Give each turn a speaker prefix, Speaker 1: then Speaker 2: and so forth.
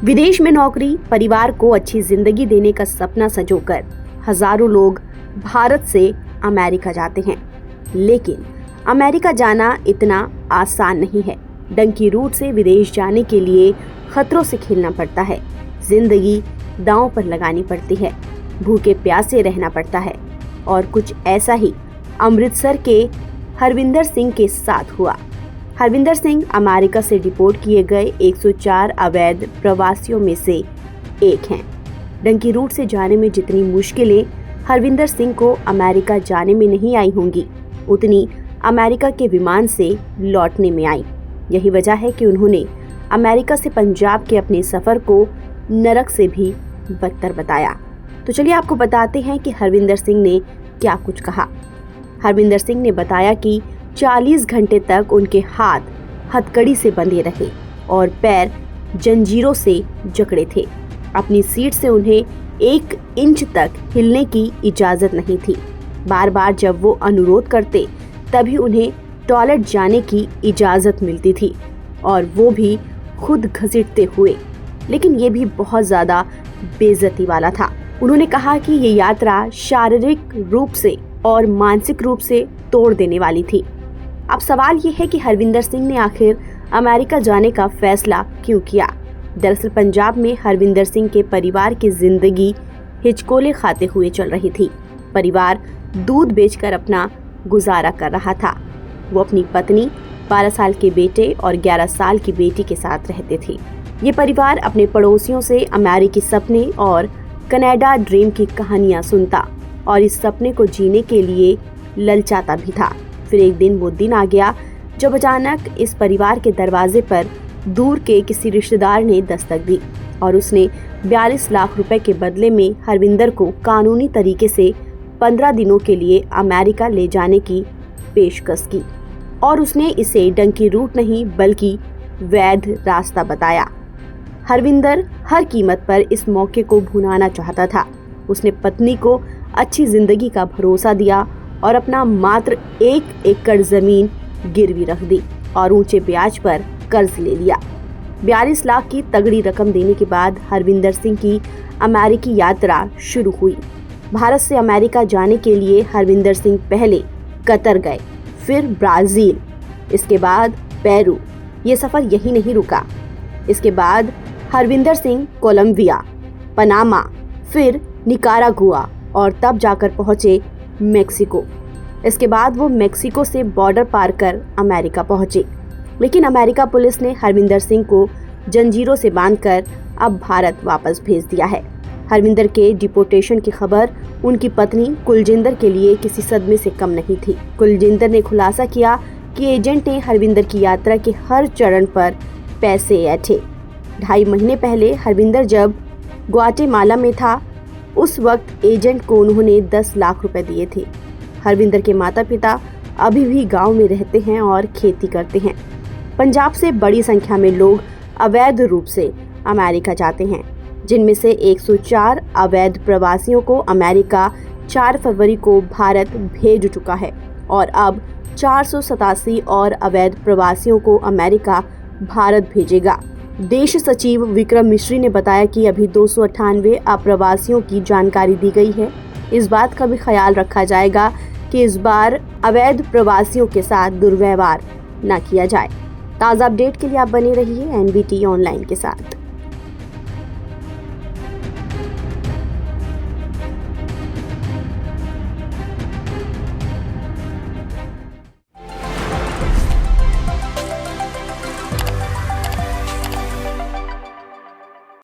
Speaker 1: विदेश में नौकरी, परिवार को अच्छी जिंदगी देने का सपना संजोकर हजारों लोग भारत से अमेरिका जाते हैं। लेकिन अमेरिका जाना इतना आसान नहीं है। डंकी रूट से विदेश जाने के लिए खतरों से खेलना पड़ता है, जिंदगी दांव पर लगानी पड़ती है, भूखे प्यासे रहना पड़ता है। और कुछ ऐसा ही अमृतसर के हरविंदर सिंह के साथ हुआ। हरविंदर सिंह अमेरिका से डिपोर्ट किए गए 104 अवैध प्रवासियों में से एक हैं। डंकी रूट से जाने में जितनी मुश्किलें हरविंदर सिंह को अमेरिका जाने में नहीं आई होंगी, उतनी अमेरिका के विमान से लौटने में आई। यही वजह है कि उन्होंने अमेरिका से पंजाब के अपने सफर को नरक से भी बदतर बताया। तो चलिए आपको बताते हैं कि हरविंदर सिंह ने क्या कुछ कहा। हरविंदर सिंह ने बताया कि 40 घंटे तक उनके हाथ हथकड़ी से बंधे रहे और पैर जंजीरों से जकड़े थे। अपनी सीट से उन्हें 1 इंच तक हिलने की इजाजत नहीं थी। बार बार जब वो अनुरोध करते तभी उन्हें टॉयलेट जाने की इजाजत मिलती थी, और वो भी खुद घसीटते हुए। लेकिन ये भी बहुत ज्यादा बेइज्जती वाला था। उन्होंने कहा कि ये यात्रा शारीरिक रूप से और मानसिक रूप से तोड़ देने वाली थी। अब सवाल ये है कि हरविंदर सिंह ने आखिर अमेरिका जाने का फैसला क्यों किया। दरअसल पंजाब में हरविंदर सिंह के परिवार की जिंदगी हिचकोले खाते हुए चल रही थी। परिवार दूध बेचकर अपना गुजारा कर रहा था। वो अपनी पत्नी, 12 साल के बेटे और 11 साल की बेटी के साथ रहते थे। ये परिवार अपने पड़ोसियों से अमेरिकी सपने और कनाडा ड्रीम की कहानियां सुनता और इस सपने को जीने के लिए ललचाता भी था। फिर एक दिन वो दिन आ गया जब अचानक इस परिवार के दरवाजे पर दूर के किसी रिश्तेदार ने दस्तक दी और उसने 42 लाख रुपए के बदले में हरविंदर को कानूनी तरीके से 15 दिनों के लिए अमेरिका ले जाने की पेशकश की। और उसने इसे डंकी रूट नहीं बल्कि वैध रास्ता बताया। हरविंदर हर कीमत पर इस मौके को भुनाना चाहता था। उसने पत्नी को अच्छी जिंदगी का भरोसा दिया और अपना मात्र 1 एकड़ जमीन गिरवी रख दी और ऊंचे ब्याज पर कर्ज ले लिया। 42 लाख की तगड़ी रकम देने के बाद हरविंदर सिंह की अमेरिकी यात्रा शुरू हुई। भारत से अमेरिका जाने के लिए हरविंदर सिंह पहले कतर गए, फिर ब्राजील, इसके बाद पेरू। ये सफर यही नहीं रुका। इसके बाद हरविंदर सिंह कोलंबिया, पनामा, फिर निकारागुआ और तब जाकर पहुंचे मेक्सिको। इसके बाद वो मेक्सिको से बॉर्डर पार कर अमेरिका पहुंचे। लेकिन अमेरिका पुलिस ने हरविंदर सिंह को जंजीरों से बांधकर अब भारत वापस भेज दिया है। हरविंदर के डिपोर्टेशन की खबर उनकी पत्नी कुलजिंदर के लिए किसी सदमे से कम नहीं थी। कुलजिंदर ने खुलासा किया कि एजेंट ने हरविंदर की यात्रा के हर चरण पर पैसे ऐंठे। 2.5 महीने पहले हरविंदर जब ग्वाटेमाला में था, उस वक्त एजेंट को उन्होंने 10 लाख रुपए दिए थे। हरविंदर के माता पिता अभी भी गांव में रहते हैं और खेती करते हैं। पंजाब से बड़ी संख्या में लोग अवैध रूप से अमेरिका जाते हैं, जिनमें से 104 अवैध प्रवासियों को अमेरिका 4 फरवरी को भारत भेज चुका है और अब 487 और अवैध प्रवासियों को अमेरिका भारत भेजेगा। देश सचिव विक्रम मिश्री ने बताया कि अभी 298 अप्रवासियों की जानकारी दी गई है। इस बात का भी ख्याल रखा जाएगा कि इस बार अवैध प्रवासियों के साथ दुर्व्यवहार न किया जाए। ताज़ा अपडेट के लिए आप बने रहिए NBT ऑनलाइन के साथ।